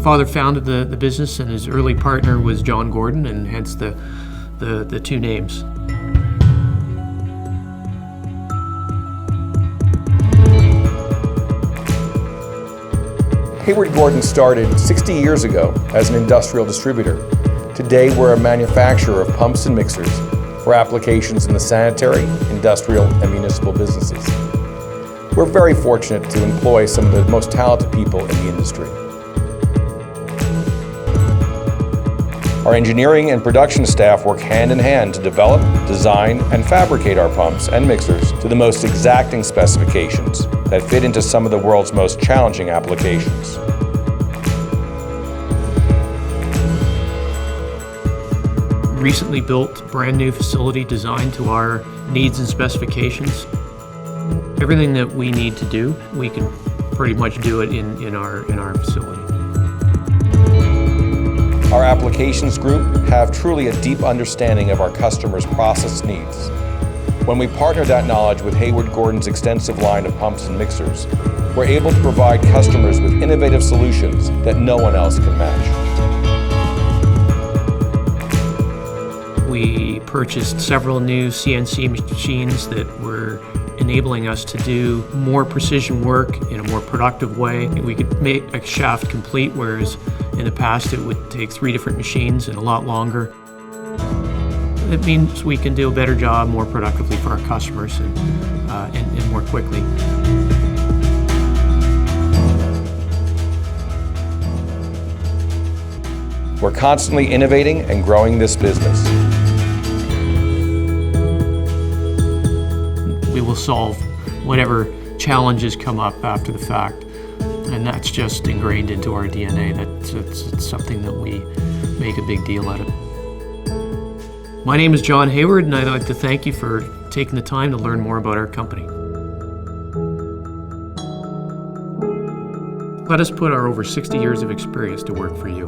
father founded the business, and his early partner was John Gordon, and hence the two names. Hayward Gordon started 60 years ago as an industrial distributor. Today, we're a manufacturer of pumps and mixers for applications in the sanitary, industrial, and municipal businesses. We're very fortunate to employ some of the most talented people in the industry. Our engineering and production staff work hand in hand to develop, design, and fabricate our pumps and mixers to the most exacting specifications that fit into some of the world's most challenging applications. Recently built brand new facility designed to our needs and specifications. Everything that we need to do, we can pretty much do it in our facility. Our applications group have truly a deep understanding of our customers' process needs. When we partner that knowledge with Hayward Gordon's extensive line of pumps and mixers, we're able to provide customers with innovative solutions that no one else can match. We purchased several new CNC machines that were enabling us to do more precision work in a more productive way. We could make a shaft complete, whereas in the past it would take 3 different machines and a lot longer. It means we can do a better job more productively for our customers and more quickly. We're constantly innovating and growing this business. We will solve whatever challenges come up after the fact, and that's just ingrained into our DNA. It's something that we make a big deal out of. My name is John Hayward, and I'd like to thank you for taking the time to learn more about our company. Let us put our over 60 years of experience to work for you.